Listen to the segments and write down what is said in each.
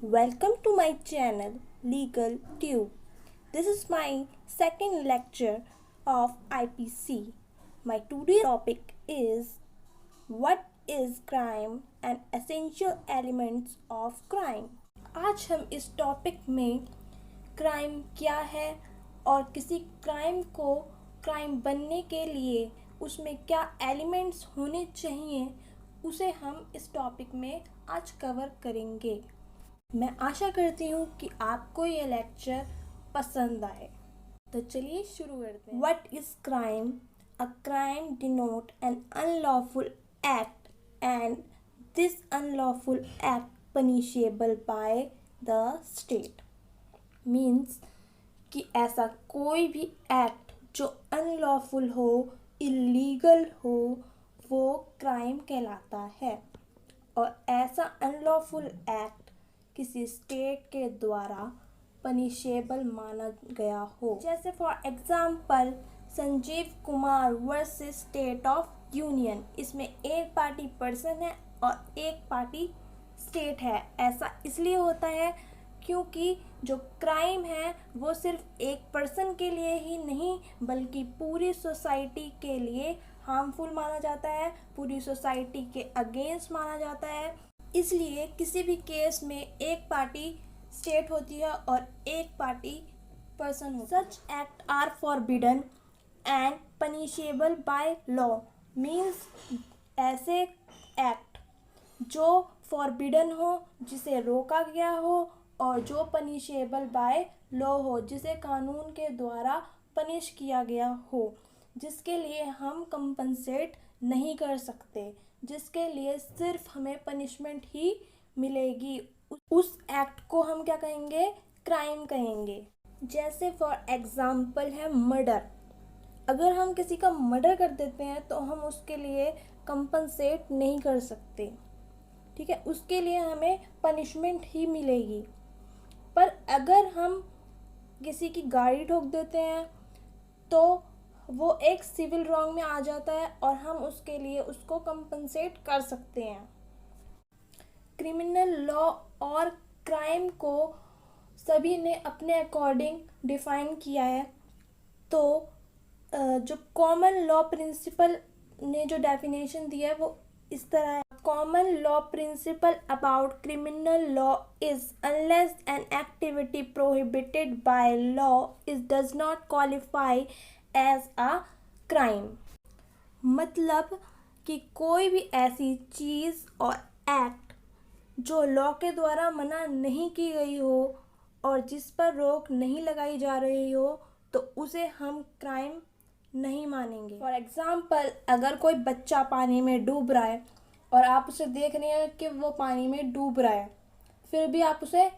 Welcome to my channel Legal Tube. This is my second lecture of IPC. My today's topic is what is crime and essential elements of crime. आज हम इस topic में crime क्या है और किसी crime को crime बनने के लिए उसमें क्या एलिमेंट्स होने चाहिए उसे हम इस टॉपिक में आज कवर करेंगे। मैं आशा करती हूँ कि आपको ये लेक्चर पसंद आए। तो चलिए शुरू करते हैं। What is crime? A crime denote an unlawful act and this unlawful act punishable by the state. Means कि ऐसा कोई भी एक्ट जो अनलॉफुल हो, इलीगल हो, वो क्राइम कहलाता है और ऐसा अनलॉफुल एक्ट किसी स्टेट के द्वारा पनिशेबल माना गया हो। जैसे for example Sanjeev Kumar versus state of union. इसमें एक पार्टी पर्सन है और एक पार्टी स्टेट है। ऐसा इसलिए होता है क्योंकि जो क्राइम है वो सिर्फ एक पर्सन के लिए ही नहीं बल्कि पूरी सोसाइटी के लिए हार्मफुल माना जाता है, पूरी सोसाइटी के अगेंस्ट माना जाता है। इसलिए किसी भी केस में एक पार्टी स्टेट होती है और एक पार्टी पर्सन होती है। Such act are forbidden and punishable by law. Means ऐसे एक्ट जो फॉरबिडन हो, जिसे रोका गया हो और जो पनिशेबल बाय लॉ हो, जिसे कानून के द्वारा पनिश किया गया हो, जिसके लिए हम कंपनसेट नहीं कर सकते, जिसके लिए सिर्फ हमें पनिशमेंट ही मिलेगी, उस एक्ट को हम क्या कहेंगे? क्राइम कहेंगे। जैसे फॉर एग्जाम्पल है मर्डर। अगर हम किसी का मर्डर कर देते हैं तो हम उसके लिए कंपनसेट नहीं कर सकते, ठीक है, उसके लिए हमें पनिशमेंट ही मिलेगी। पर अगर हम किसी की गाड़ी ठोक देते हैं तो वो एक सिविल रॉन्ग में आ जाता है और हम उसके लिए उसको कंपनसेट कर सकते हैं। क्रिमिनल लॉ और क्राइम को सभी ने अपने अकॉर्डिंग डिफाइन किया है। तो जो कॉमन लॉ प्रिंसिपल ने जो डेफिनेशन दिया है वो इस तरह है। Common law principle about criminal law is unless an activity prohibited by law is does not qualify as a crime. मतलब कि कोई भी ऐसी चीज़ और एक्ट जो लॉ के द्वारा मना नहीं की गई हो और जिस पर रोक नहीं लगाई जा रही हो तो उसे हम क्राइम नहीं मानेंगे। फॉर एग्जाम्पल अगर कोई बच्चा पानी में डूब रहा है और आप उसे देख रहे हैं कि वो पानी में डूब रहा है, फिर भी आप उसे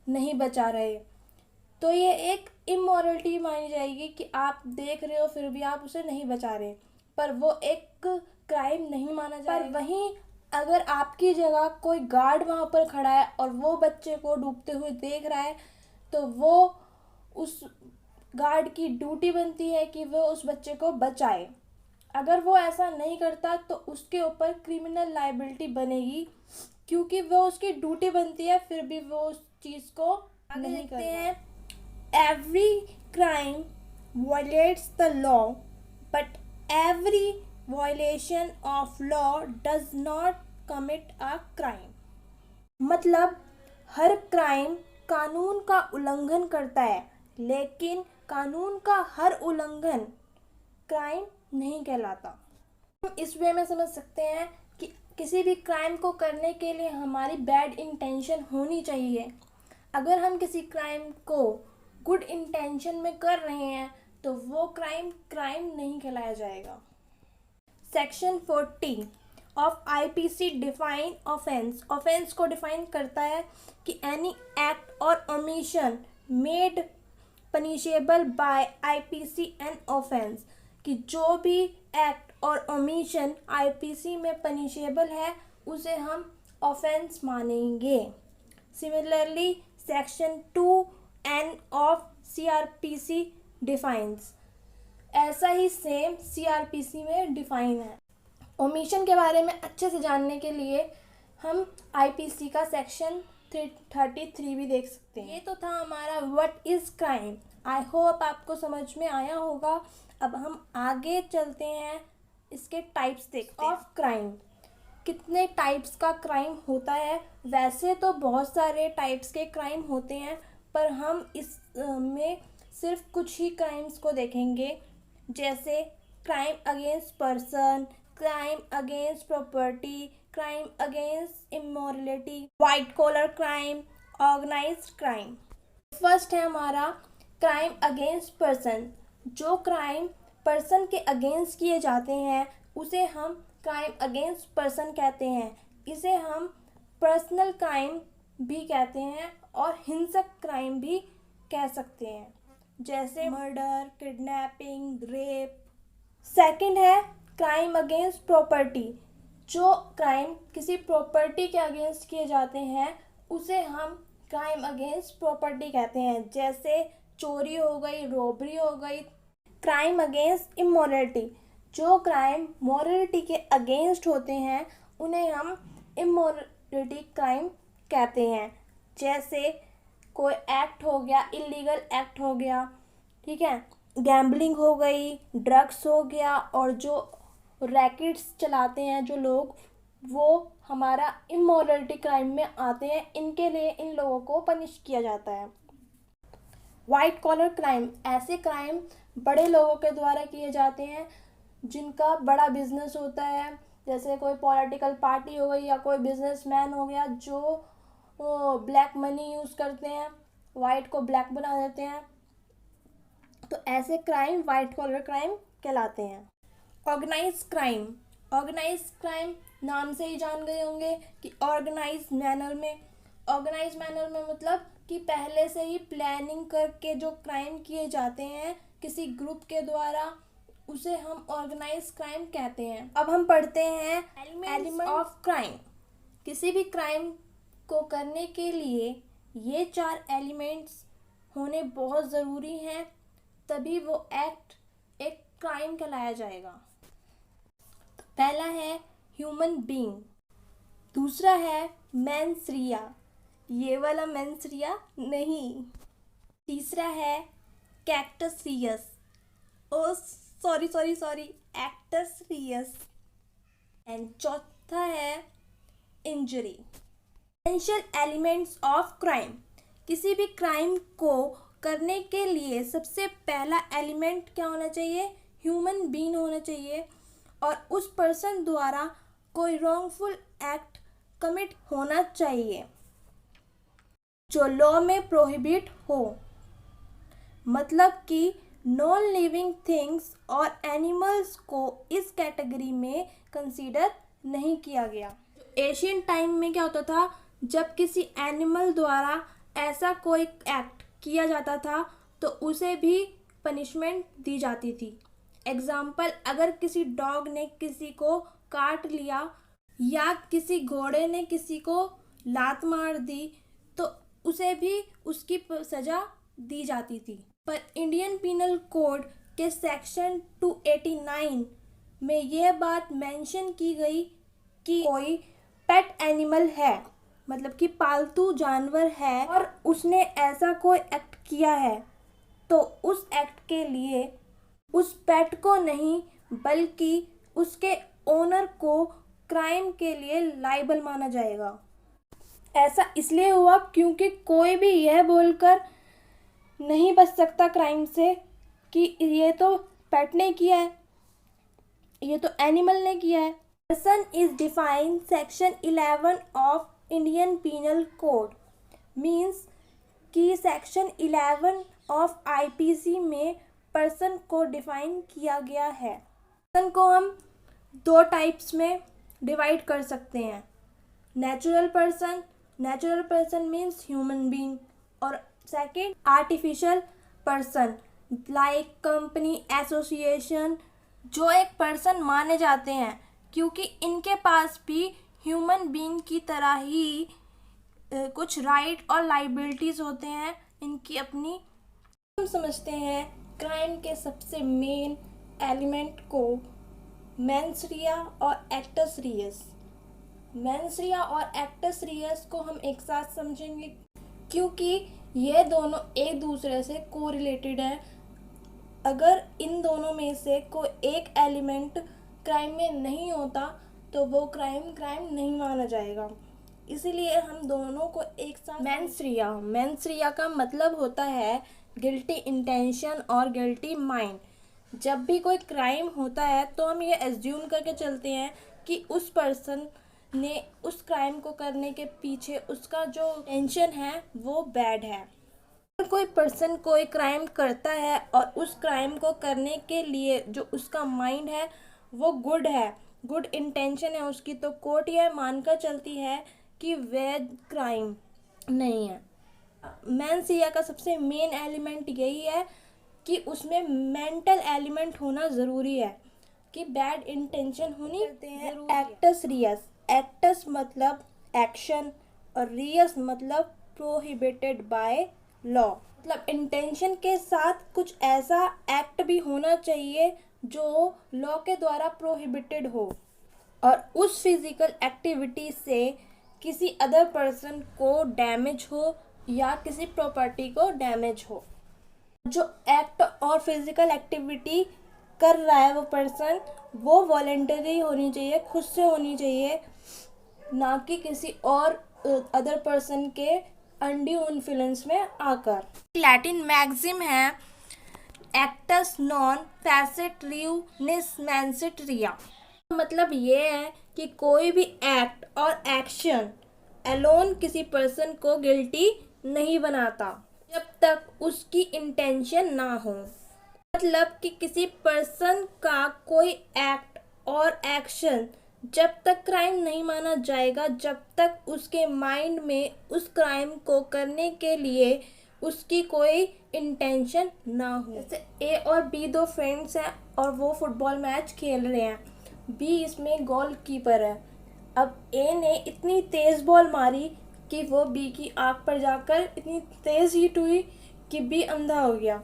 नहीं बचा रहे, तो ये एक इमोरलिटी मानी जाएगी कि आप देख रहे हो फिर भी आप उसे नहीं बचा रहे, पर वो एक क्राइम नहीं माना जाएगा। पर वहीं अगर आपकी जगह कोई गार्ड वहाँ पर खड़ा है और वो बच्चे को डूबते हुए देख रहा है तो वो उस गार्ड की ड्यूटी बनती है कि वो उस बच्चे को बचाए। अगर वो ऐसा नहीं करता तो उसके ऊपर क्रिमिनल लायबिलिटी बनेगी क्योंकि वो उसकी ड्यूटी बनती है फिर भी वो उस चीज़ को नहीं करते हैं। Every crime violates the law, but every violation of law does not commit a crime. मतलब हर क्राइम कानून का उल्लंघन करता है, लेकिन कानून का हर उल्लंघन क्राइम नहीं कहलाता। हम इस वे में समझ सकते हैं कि किसी भी क्राइम को करने के लिए हमारी बैड इंटेंशन होनी चाहिए। अगर हम किसी क्राइम को गुड इंटेंशन में कर रहे हैं तो वो क्राइम नहीं कहलाया जाएगा। Section 40 of IPC define offence. Offence को डिफाइन करता है कि any act or omission made punishable by IPC an offence, कि जो भी एक्ट और ओमिशन आईपीसी में पनिशेबल है उसे हम ऑफेंस मानेंगे। Similarly section 2N of CRPC defines, ऐसा ही सेम CRPC में डिफाइन है। ओमिशन के बारे में अच्छे से जानने के लिए हम IPC का सेक्शन 33 भी देख सकते हैं। ये तो था हमारा what is crime. I hope आपको समझ में आया होगा। अब हम आगे चलते हैं, इसके टाइप्स देखते हैं। ऑफ क्राइम, कितने टाइप्स का क्राइम होता है? वैसे तो बहुत सारे टाइप्स के क्राइम होते हैं, पर हम इस में सिर्फ कुछ ही क्राइम्स को देखेंगे, जैसे crime against person, crime against property, crime against immorality, white collar crime, organised crime. First है हमारा क्राइम अगेंस्ट पर्सन। जो क्राइम पर्सन के अगेंस्ट किए जाते हैं उसे हम क्राइम अगेंस्ट पर्सन कहते हैं। इसे हम पर्सनल क्राइम भी कहते हैं और हिंसक क्राइम भी कह सकते हैं, जैसे मर्डर, किडनैपिंग, रेप। सेकंड है क्राइम अगेंस्ट प्रॉपर्टी। जो क्राइम किसी प्रॉपर्टी के अगेंस्ट किए जाते हैं उसे हम क्राइम अगेंस्ट प्रॉपर्टी कहते हैं, जैसे चोरी हो गई, रॉबरी हो गई। क्राइम अगेंस्ट इमोरलिटी, जो क्राइम मॉरलिटी के अगेंस्ट होते हैं उन्हें हम इमोरलिटी क्राइम कहते हैं, जैसे कोई एक्ट हो गया, इलीगल एक्ट हो गया, ठीक है, गैम्बलिंग हो गई, ड्रग्स हो गया, और जो रैकेट्स चलाते हैं जो लोग, वो हमारा इमोरलिटी क्राइम में आते हैं। इनके लिए इन लोगों को पनिश किया जाता है। वाइट कॉलर क्राइम, ऐसे क्राइम बड़े लोगों के द्वारा किए जाते हैं जिनका बड़ा बिजनेस होता है, जैसे कोई पॉलिटिकल पार्टी हो गई या कोई बिजनेसमैन हो गया जो ब्लैक मनी यूज़ करते हैं, वाइट को ब्लैक बना देते हैं। तो ऐसे क्राइम वाइट कॉलर क्राइम कहलाते हैं। ऑर्गेनाइज क्राइम, ऑर्गेनाइज क्राइम नाम से ही जान गए होंगे कि ऑर्गेनाइज मैनर में, ऑर्गेनाइज मैनर में मतलब कि पहले से ही प्लानिंग करके जो क्राइम किए जाते हैं किसी ग्रुप के द्वारा, उसे हम ऑर्गेनाइज क्राइम कहते हैं। अब हम पढ़ते हैं एलिमेंट्स ऑफ क्राइम। किसी भी क्राइम को करने के लिए ये 4 एलिमेंट्स होने बहुत ज़रूरी हैं, तभी वो एक्ट एक क्राइम कहलाया जाएगा। पहला है ह्यूमन बीइंग, दूसरा है मेंसरिया, ये वाला मेंसरिया नहीं, तीसरा है cactus reus, oh sorry actus reus, and चौथा है injury. Essential elements of crime, किसी भी क्राइम को करने के लिए सबसे पहला एलिमेंट क्या होना चाहिए? ह्यूमन बीइंग होना चाहिए, और उस पर्सन द्वारा कोई रॉन्गफुल एक्ट कमिट होना चाहिए जो लॉ में प्रोहिबिट हो, मतलब कि नॉन लिविंग थिंग्स और एनिमल्स को इस कैटेगरी में कंसीडर नहीं किया गया। एशियन टाइम में क्या होता था, जब किसी एनिमल द्वारा ऐसा कोई एक्ट किया जाता था तो उसे भी पनिशमेंट दी जाती थी। एग्जाम्पल, अगर किसी डॉग ने किसी को काट लिया या किसी घोड़े ने किसी को लात मार दी तो उसे भी उसकी सज़ा दी जाती थी। पर इंडियन पीनल कोड के सेक्शन 289 में यह बात मेंशन की गई कि कोई पेट एनिमल है, मतलब कि पालतू जानवर है, और उसने ऐसा कोई एक्ट किया है तो उस एक्ट के लिए उस पेट को नहीं बल्कि उसके ओनर को क्राइम के लिए लायबल माना जाएगा। ऐसा इसलिए हुआ क्योंकि कोई भी यह बोलकर नहीं बच सकता क्राइम से कि ये तो पेट ने किया है, ये तो एनिमल ने किया है। Person is defined section 11 of Indian penal code, means कि सेक्शन 11 ऑफ आईपीसी में पर्सन को डिफाइन किया गया है। पर्सन को हम 2 टाइप्स में डिवाइड कर सकते हैं, natural person means human being, और second artificial person like company, association, जो एक पर्सन माने जाते हैं क्योंकि इनके पास भी ह्यूमन बीइंग की तरह ही कुछ राइट और लाइबिलिटीज़ होते हैं इनकी अपनी। हम समझते हैं क्राइम के सबसे मेन एलिमेंट को मेंस रिया और एक्टस रियस। मेंस रिया और एक्ट्रेस रियस को हम एक साथ समझेंगे क्योंकि ये दोनों एक दूसरे से कोरिलेटेड है। अगर इन दोनों में से कोई एक एलिमेंट क्राइम में नहीं होता तो वो क्राइम नहीं माना जाएगा। इसीलिए हम दोनों को एक साथ मेंस रिया का मतलब होता है गिल्टी इंटेंशन और गिल्टी माइंड। जब भी कोई क्राइम होता है तो हम ये एज्यूम करके चलते हैं कि उस पर्सन ने उस क्राइम को करने के पीछे उसका जो इंटेंशन है वो बैड है। अगर कोई पर्सन कोई क्राइम करता है और उस क्राइम को करने के लिए जो उसका माइंड है वो गुड है, गुड इंटेंशन है उसकी, तो कोर्ट यह मानकर चलती है कि वह क्राइम नहीं है। मेंस रिया का सबसे मेन एलिमेंट यही है कि उसमें मेंटल एलिमेंट होना ज़रूरी है, कि बैड इंटेंशन होनी ज़रूरी है। एक्टस मतलब एक्शन और रियस मतलब प्रोहिबिटेड बाय लॉ। मतलब इंटेंशन के साथ कुछ ऐसा एक्ट भी होना चाहिए जो लॉ के द्वारा प्रोहिबिटेड हो और उस फिजिकल एक्टिविटी से किसी अदर पर्सन को डैमेज हो या किसी प्रॉपर्टी को डैमेज हो। जो एक्ट और फिजिकल एक्टिविटी कर रहा है वो पर्सन, वो वॉलेंटरी होनी चाहिए, खुद से होनी चाहिए, ना कि किसी और अदर पर्सन के अनड्यू इन्फ्लुएंस में आकर। लैटिन मैक्सिम है एक्टस नॉन फैसेट रियू निस मैंसिट रिया। मतलब ये है कि कोई भी एक्ट और एक्शन अलोन किसी पर्सन को गिल्टी नहीं बनाता जब तक उसकी इंटेंशन ना हो। मतलब कि किसी पर्सन का कोई एक्ट और एक्शन जब तक क्राइम नहीं माना जाएगा जब तक उसके माइंड में उस क्राइम को करने के लिए उसकी कोई इंटेंशन ना हो। जैसे ए और बी दो फ्रेंड्स हैं और वो फुटबॉल मैच खेल रहे हैं। बी इसमें गोलकीपर है। अब ए ने इतनी तेज़ बॉल मारी कि वो बी की आँख पर जाकर इतनी तेज़ हिट हुई कि बी अंधा हो गया।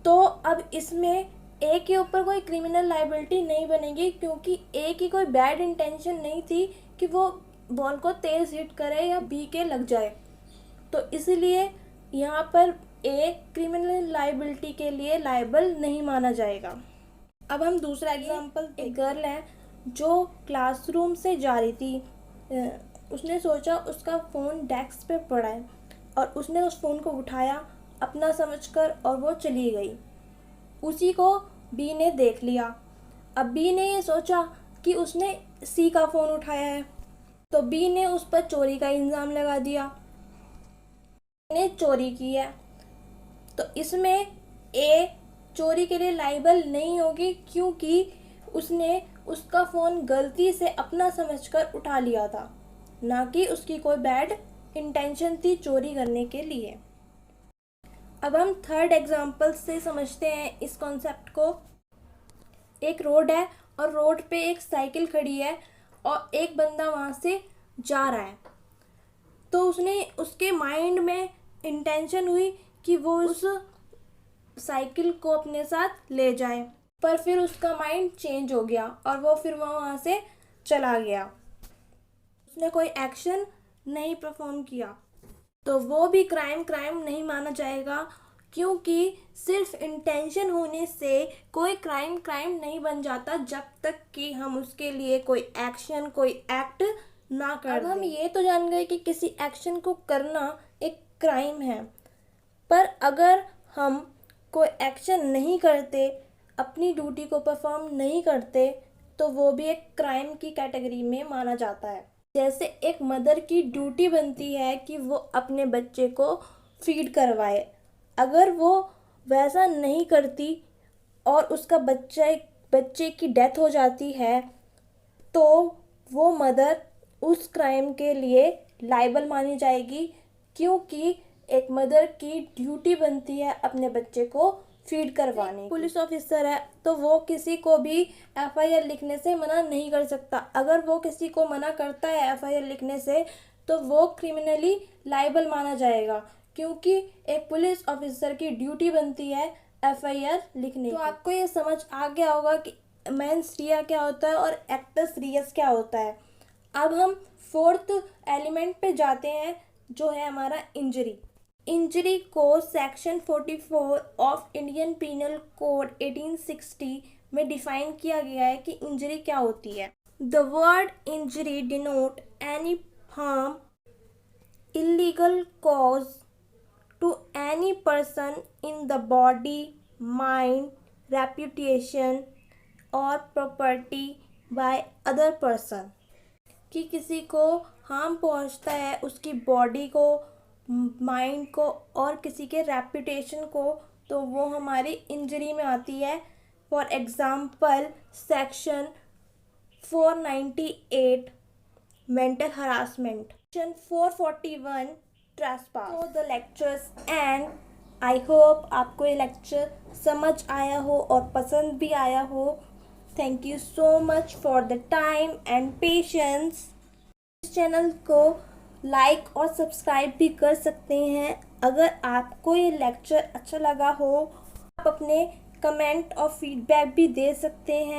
तो अब इसमें ए के ऊपर कोई क्रिमिनल लाइबिलिटी नहीं बनेगी क्योंकि ए की कोई बैड इंटेंशन नहीं थी कि वो बॉल को तेज़ हिट करे या बी के लग जाए। तो इसलिए यहाँ पर ए क्रिमिनल लाइबिलिटी के लिए लाइबल नहीं माना जाएगा। अब हम दूसरा एग्जांपल, एक गर्ल है जो क्लासरूम से जा रही थी। उसने सोचा उसका फ़ोन डेस्क पे पड़ा है और उसने उस फ़ोन को उठाया अपना समझकर और वो चली गई। उसी को बी ने देख लिया। अब बी ने ये सोचा कि उसने सी का फ़ोन उठाया है, तो बी ने उस पर चोरी का इल्ज़ाम लगा दिया, ने चोरी की है। तो इसमें ए चोरी के लिए लाइबल नहीं होगी क्योंकि उसने उसका फ़ोन गलती से अपना समझकर उठा लिया था, ना कि उसकी कोई बैड इंटेंशन थी चोरी करने के लिए। अब हम थर्ड एग्जांपल से समझते हैं इस कॉन्सेप्ट को। एक रोड है और रोड पे एक साइकिल खड़ी है और एक बंदा वहाँ से जा रहा है। तो उसके माइंड में इंटेंशन हुई कि वो उस साइकिल को अपने साथ ले जाए, पर फिर उसका माइंड चेंज हो गया और वो फिर वहाँ से चला गया। उसने कोई एक्शन नहीं परफॉर्म किया, तो वो भी क्राइम नहीं माना जाएगा क्योंकि सिर्फ इंटेंशन होने से कोई क्राइम नहीं बन जाता जब तक कि हम उसके लिए कोई एक्शन कोई एक्ट ना कर दें। हम ये तो जान गए कि किसी एक्शन को करना एक क्राइम है, पर अगर हम कोई एक्शन नहीं करते, अपनी ड्यूटी को परफॉर्म नहीं करते, तो वो भी एक क्राइम की कैटेगरी में माना जाता है। जैसे एक मदर की ड्यूटी बनती है कि वो अपने बच्चे को फीड करवाए। अगर वो वैसा नहीं करती और उसका बच्चे की डेथ हो जाती है तो वो मदर उस क्राइम के लिए लायबल मानी जाएगी क्योंकि एक मदर की ड्यूटी बनती है अपने बच्चे को फीड करवाने। पुलिस ऑफिसर है तो वो किसी को भी एफआईआर लिखने से मना नहीं कर सकता। अगर वो किसी को मना करता है एफआईआर लिखने से तो वो क्रिमिनली लायबल माना जाएगा क्योंकि एक पुलिस ऑफिसर की ड्यूटी बनती है एफआईआर लिखने। तो आपको ये समझ आ गया होगा कि मेंस रिया क्या होता है और एक्ट्रेस रियस क्या होता है। अब हम फोर्थ एलिमेंट पे जाते हैं, जो है हमारा इंजरी। इंजरी को section 44 of Indian penal code 1860 में डिफाइन किया गया है कि इंजरी क्या होती है। The word injury denote any harm, illegal cause to any person in the body, mind, reputation or property by other person, कि किसी को हार्म पहुंचता है उसकी बॉडी को, माइंड को और किसी के रेपुटेशन को, तो वो हमारी इंजरी में आती है। For example section 498 mental harassment, section 441 trespass। So the lectures and I hope आपको ये लेक्चर समझ आया हो और पसंद भी आया हो। Thank you so much for the time and patience। इस चैनल को लाइक और सब्सक्राइब भी कर सकते हैं। अगर आपको ये लेक्चर अच्छा लगा हो, आप अपने कमेंट और फीडबैक भी दे सकते हैं।